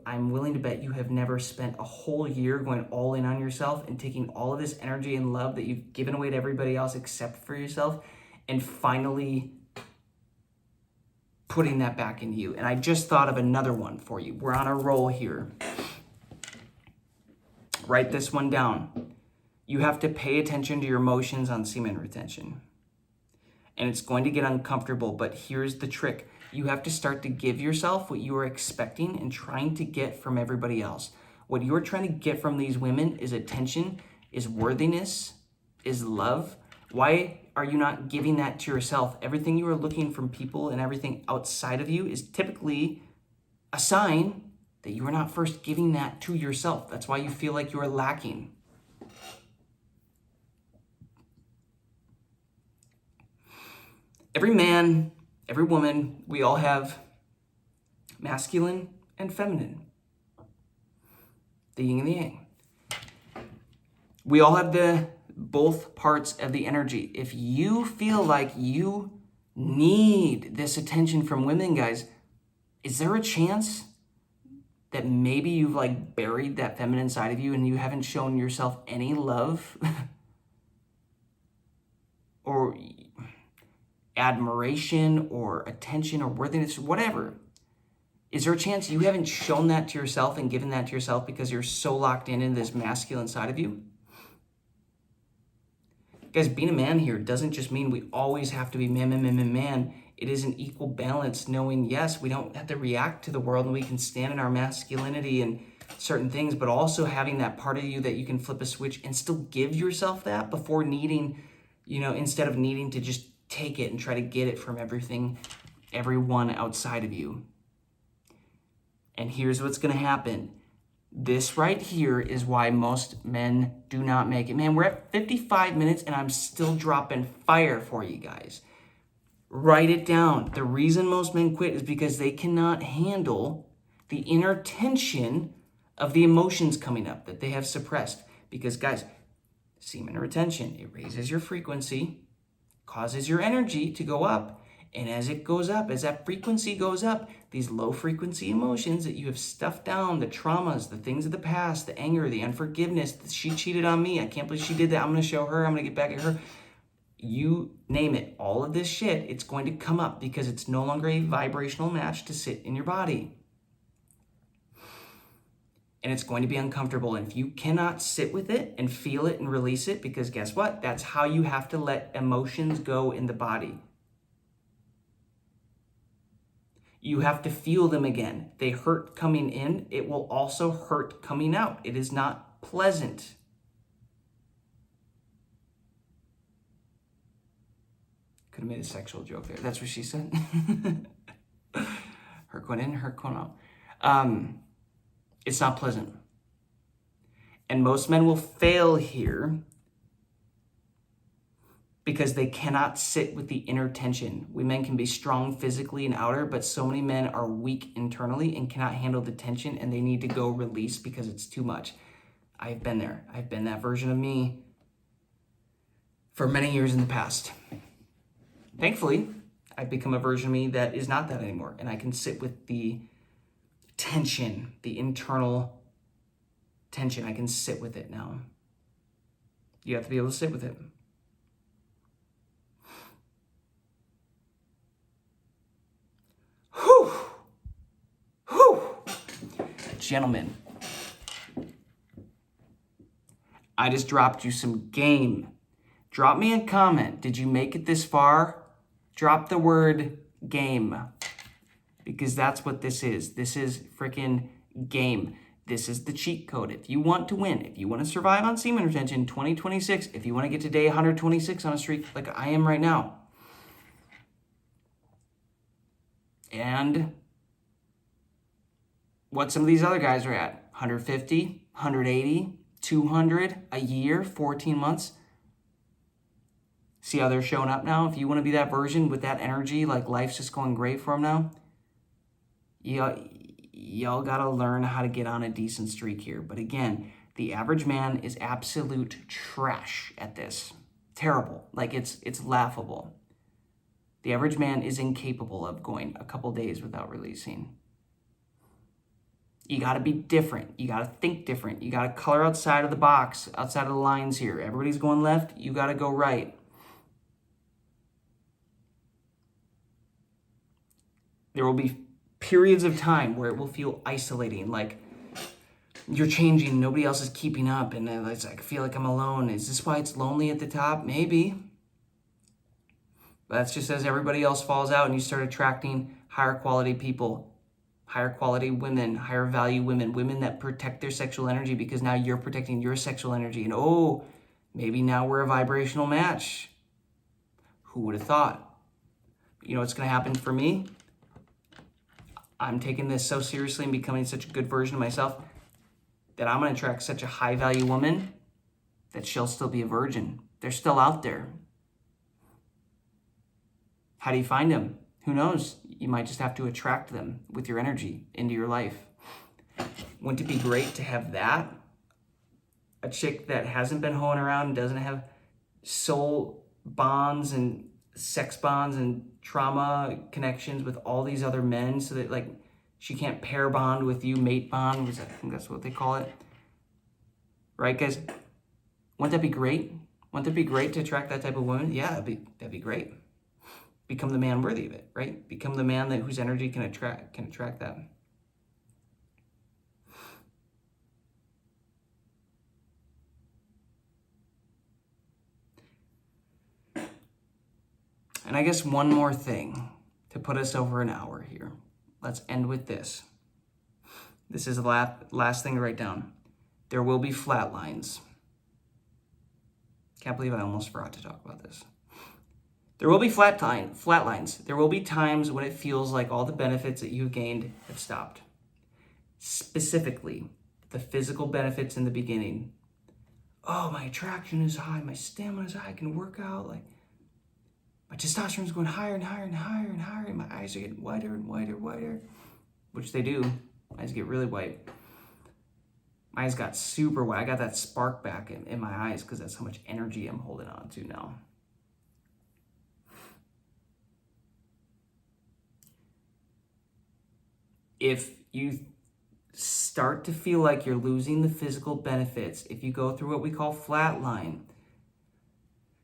I'm willing to bet you have never spent a whole year going all in on yourself and taking all of this energy and love that you've given away to everybody else except for yourself, and finally putting that back into you. And I just thought of another one for you. We're on a roll here. Write this one down. You have to pay attention to your emotions on semen retention. And it's going to get uncomfortable, but here's the trick. You have to start to give yourself what you are expecting and trying to get from everybody else. What you are trying to get from these women is attention, is worthiness, is love. Why are you not giving that to yourself? Everything you are looking from people and everything outside of you is typically a sign that you are not first giving that to yourself. That's why you feel like you are lacking. Every man, every woman, we all have masculine and feminine, the yin and the yang. We all have both parts of the energy. If you feel like you need this attention from women, guys, is there a chance that maybe you've like buried that feminine side of you and you haven't shown yourself any love? Or admiration or attention or worthiness, whatever, is there a chance you haven't shown that to yourself and given that to yourself because you're so locked in this masculine side of you? Guys, being a man here doesn't just mean we always have to be man, man, man, man, man. It is an equal balance, knowing, yes, we don't have to react to the world and we can stand in our masculinity and certain things, but also having that part of you that you can flip a switch and still give yourself that before needing, instead of needing to just take it and try to get it from everyone outside of you. And here's what's going to happen. This right here is why most men do not make it. Man, we're at 55 minutes and I'm still dropping fire for you guys. Write it down. The reason most men quit is because they cannot handle the inner tension of the emotions coming up that they have suppressed. Because guys, semen retention, it raises your frequency, causes your energy to go up. And as it goes up, as that frequency goes up, these low frequency emotions that you have stuffed down, the traumas, the things of the past, the anger, the unforgiveness, she cheated on me, I can't believe she did that, I'm going to show her, I'm going to get back at her. You name it, all of this shit, it's going to come up because it's no longer a vibrational match to sit in your body. And it's going to be uncomfortable. And if you cannot sit with it and feel it and release it, because guess what? That's how you have to let emotions go in the body. You have to feel them again. They hurt coming in. It will also hurt coming out. It is not pleasant. Could have made a sexual joke there. That's what she said. Hurt going in, hurt going out. It's not pleasant. And most men will fail here because they cannot sit with the inner tension. We men can be strong physically and outer, but so many men are weak internally and cannot handle the tension, and they need to go release because it's too much. I've been there. I've been that version of me for many years in the past. Thankfully, I've become a version of me that is not that anymore, and I can sit with the tension, the internal tension. I can sit with it now. You have to be able to sit with it. Gentlemen, I just dropped you some game. Drop me a comment. Did you make it this far? Drop the word game, because that's what this is. This is freaking game. This is the cheat code. If you want to win, if you want to survive on semen retention 2026, if you want to get to day 126 on a streak like I am right now, and what some of these other guys are at, 150, 180, 200 a year, 14 months. See how they're showing up now? If you want to be that version with that energy, like life's just going great for them now, y'all got to learn how to get on a decent streak here. But again, the average man is absolute trash at this. Terrible. Like it's laughable. The average man is incapable of going a couple days without releasing. You got to be different. You got to think different. You got to color outside of the box, outside of the lines here. Everybody's going left. You got to go right. There will be periods of time where it will feel isolating, like you're changing, nobody else is keeping up, and it's like, I feel like I'm alone. Is this why it's lonely at the top? Maybe. But that's just as everybody else falls out and you start attracting higher quality people, higher quality women, higher value women that protect their sexual energy because now you're protecting your sexual energy. And maybe now we're a vibrational match. Who would have thought? You know what's going to happen for me? I'm taking this so seriously and becoming such a good version of myself that I'm going to attract such a high value woman that she'll still be a virgin. They're still out there. How do you find them? Who knows? You might just have to attract them with your energy into your life. Wouldn't it be great to have that? A chick that hasn't been hoeing around, doesn't have soul bonds and sex bonds and trauma connections with all these other men, so that like she can't pair bond with you, mate bond. I think that's what they call it. Right, guys? Wouldn't that be great? Wouldn't that be great to attract that type of woman? Yeah, that'd be great. become the man worthy of it, right? Become the man that whose energy can attract that. And I guess one more thing to put us over an hour here. Let's end with this. This is the last thing to write down. There will be flatlines. Can't believe I almost forgot to talk about this. There will be flatlines. There will be times when it feels like all the benefits that you've gained have stopped. Specifically, the physical benefits in the beginning. Oh, my attraction is high. My stamina is high. I can work out. Like, my testosterone is going higher and higher and higher and higher. And my eyes are getting whiter and whiter, which they do. My eyes get really white. My eyes got super white. I got that spark back in my eyes because that's how much energy I'm holding on to now. If you start to feel like you're losing the physical benefits, if you go through what we call flatline,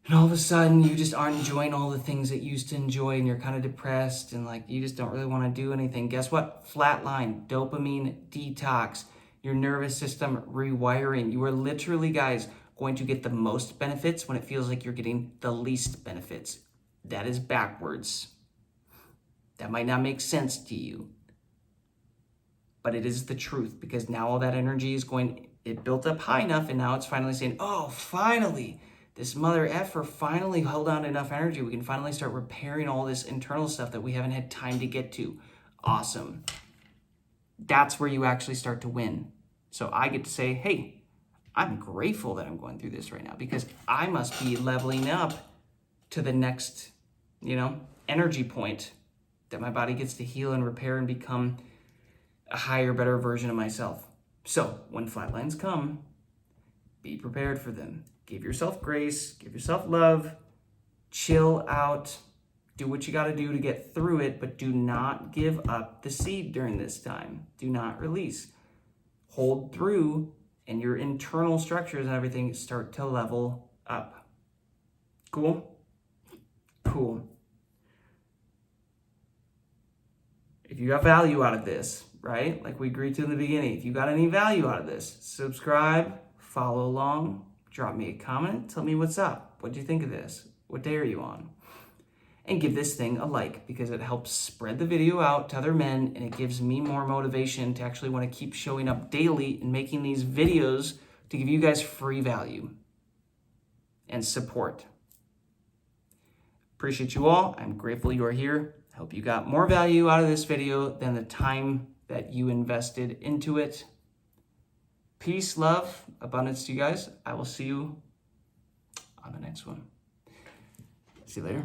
and all of a sudden you just aren't enjoying all the things that you used to enjoy and you're kind of depressed and like you just don't really want to do anything, guess what? Flatline, dopamine detox, your nervous system rewiring. You are literally, guys, going to get the most benefits when it feels like you're getting the least benefits. That is backwards. That might not make sense to you, but it is the truth, because now all that energy is it built up high enough, and now it's finally saying, oh, finally, this mother effer finally held on to enough energy. We can finally start repairing all this internal stuff that we haven't had time to get to. Awesome. That's where you actually start to win. So I get to say, hey, I'm grateful that I'm going through this right now, because I must be leveling up to the next, energy point that my body gets to heal and repair and become a higher, better version of myself. So when flatlines come, be prepared for them. Give yourself grace, give yourself love, chill out, do what you got to do to get through it, but do not give up the seed during this time. Do not release. Hold through, and your internal structures and everything start to level up. Cool? Cool. If you got value out of this, right? Like we agreed to in the beginning, if you got any value out of this, subscribe, follow along, drop me a comment, tell me what's up. What do you think of this? What day are you on? And give this thing a like, because it helps spread the video out to other men, and it gives me more motivation to actually want to keep showing up daily and making these videos to give you guys free value and support. Appreciate you all. I'm grateful you are here. I hope you got more value out of this video than the time that you invested into it. Peace, love, abundance to you guys. I will see you on the next one. See you later.